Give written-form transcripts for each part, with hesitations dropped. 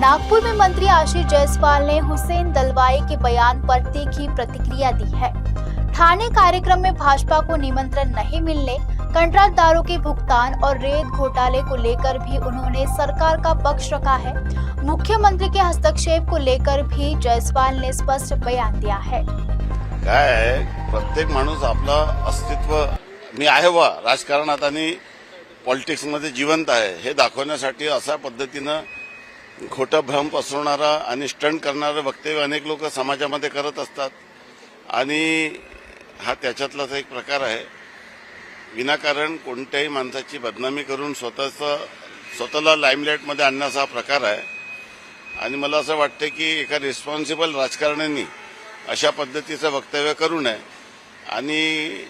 नागपुर में मंत्री आशीष जायसवाल ने हुसैन दलवाई के बयान पर तीखी प्रतिक्रिया दी है। ठाणे कार्यक्रम में भाजपा को निमंत्रण नहीं मिलने, कंट्राटदारों के भुगतान और रेत घोटाले को लेकर भी उन्होंने सरकार का पक्ष रखा है। मुख्यमंत्री के हस्तक्षेप को लेकर भी जायसवाल ने स्पष्ट बयान दिया है। काय आहे, प्रत्येक माणूस आपला अस्तित्व मी आहे वा राजकारणात आणि पॉलिटिक्समध्ये जिवंत आहे हे दाखवण्यासाठी अशा पद्धतीनं खोटं भ्रम पसरवणारा आणि स्टंट करणारे वक्तव्य अनेक लोक समाजामध्ये करत असतात आणि हा त्याच्यातलाच एक प्रकार आहे। विनाकारण कोणत्याही माणसाची बदनामी करून स्वतःला लाईमलाईटमध्ये आणण्याचा हा प्रकार आहे आणि मला असं वाटतं की एका रिस्पॉन्सिबल राजकारण्यांनी अशा पद्धतीचं वक्तव्य करू नये आणि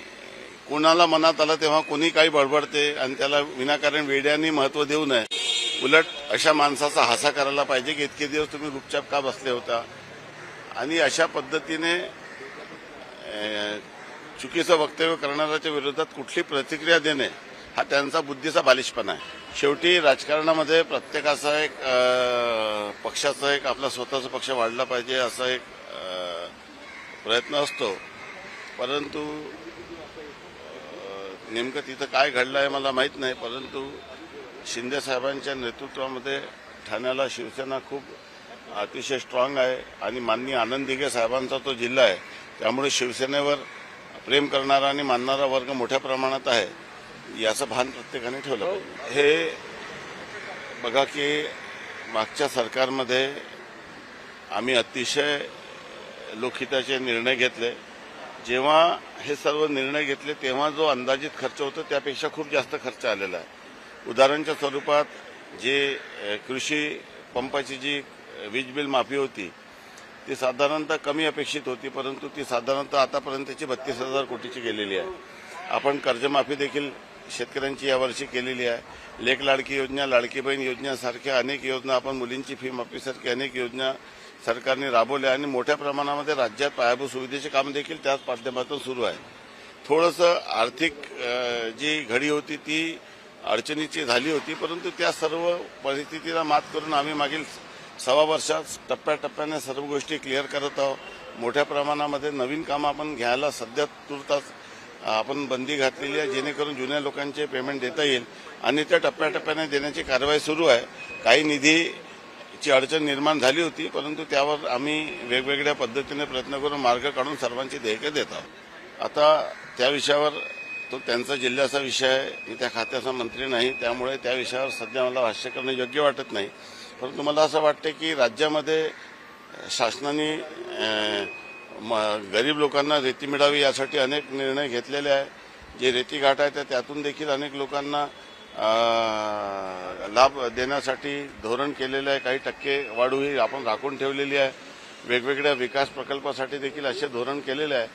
कोणाला मनात आलं तेव्हा कोणी काही बडबडते आणि त्याला विनाकारण वेड्याने महत्त्व देऊ नये। उलट अशा माणसाचा हासा करायला पाहिजे की इतके दिवस तुम्ही गुपचाप का बसले होता आणि अशा पद्धतीने चुकीचं वक्तव्य करणाऱ्याच्या विरोधात कुठली प्रतिक्रिया देणे हा त्यांचा बुद्धीचा बालिशपणा आहे। शेवटी राजकारणामध्ये प्रत्येकाचा एक पक्षाचा एक आपला स्वतःचा पक्ष वाढला पाहिजे असा एक प्रयत्न असतो, परंतु नेमकं तिथं काय घडलं आहे मला माहीत नाही। परंतु शिंदे साहेबांच्या नेतृत्वामध्ये ठाण्याला शिवसेना खूप अतिशय स्ट्रॉंग आहे आणि माननीय आनंद दिघे साहेबांचा तो जिल्हा आहे, त्यामुळे शिवसेनेवर प्रेम करणारा आणि मानणारा वर्ग मोठ्या प्रमाणात आहे याचं भान प्रत्येकाने ठेवलं पाहिजे। हे बघा की मागच्या सरकारमध्ये आम्ही अतिशय लोकहिताचे निर्णय घेतले। जेव्हा हे सर्व निर्णय घेतले तेव्हा जो अंदाजित खर्च होता त्यापेक्षा खूप जास्त खर्च आलेला आहे। उदाहरणाच्या स्वरूपात जे कृषी पंपाची जी वीज बिल माफी होती ती साधारणतः कमी अपेक्षित होती, परंतु ती साधारणतः आतापर्यंतची 32,000 कोटीची गेलेली आहे। आपण कर्जमाफी देखील शेतकऱ्यांची यावर्षी केलेली आहे। लेक लाडकी योजना, लाडकी बहीण योजनेसारख्या अनेक योजना, आपण मुलींची फी माफीसारख्या अनेक योजना सरकारने राबवल्या आणि मोठ्या प्रमाणामध्ये राज्यात पायाभूत सुविधेचे काम देखील त्याच माध्यमातून सुरू आहे। थोडंसं आर्थिक जी घडी होती ती अडचणीची झाली होती, परंतु त्या सर्व परिस्थितीला मात करून आम्ही मागील 6 वर्षात टप्प्याटप्प्याने सर्व गोष्टी क्लिअर करत आहोत। मोठ्या प्रमाणामध्ये नवीन कामं आपण घ्यायला सध्या तुर्तास आपण बंदी घातलेली आहे, जेणेकरून जुन्या लोकांचे पेमेंट देता येईल आणि त्या टप्प्याटप्प्याने देण्याची कारवाई सुरू आहे। काही निधीची अडचण निर्माण झाली होती, परंतु त्यावर आम्ही वेगवेगळ्या पद्धतीने प्रयत्न करून मार्ग काढून सर्वांची देयके देत आहोत। आता त्या विषयावर तो त्यांचा जिल्ह्याचा विषय आहे, मी त्या खात्याचा मंत्री नाही, त्यामुळे त्या विषयावर सध्या मला भाष्य करणं योग्य वाटत नाही। परंतु मला असं वाटतं की राज्यामध्ये शासनाने गरीब लोकांना रेती मिळावी यासाठी अनेक निर्णय घेतलेले आहे। जे रेती घाट आहे त्यातून देखील अनेक लोकांना लाभ देण्यासाठी धोरण केलेलं आहे। काही टक्के वाढही आपण राखून ठेवलेली आहे। वेगवेगळ्या विकास प्रकल्पासाठी देखील असे धोरण केलेले आहे।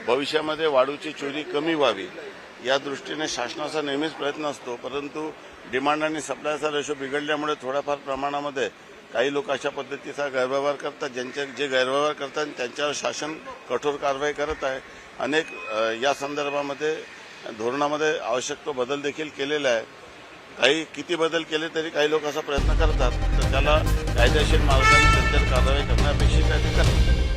भविष्यामध्ये वाळूची चोरी कमी व्हावी या दृष्टीने शासनाचा नेहमीच प्रयत्न असतो, परंतु डिमांड आणि सप्लायचा रेशो बिघडल्यामुळे थोड्याफार प्रमाणामध्ये काही लोक अशा पद्धतीचा गैरव्यवहार करतात। जे गैरव्यवहार करतात त्यांच्यावर शासन कठोर कारवाई करत आहे। अनेक या संदर्भामध्ये धोरणामध्ये आवश्यक तो बदल देखील केलेला आहे। काही किती बदल केले तरी काही लोक असा प्रयत्न करतात, तर त्याला कायदेशीर मार्गाने त्यांच्यावर कारवाई करणे अपेक्षित आहे ते करतात।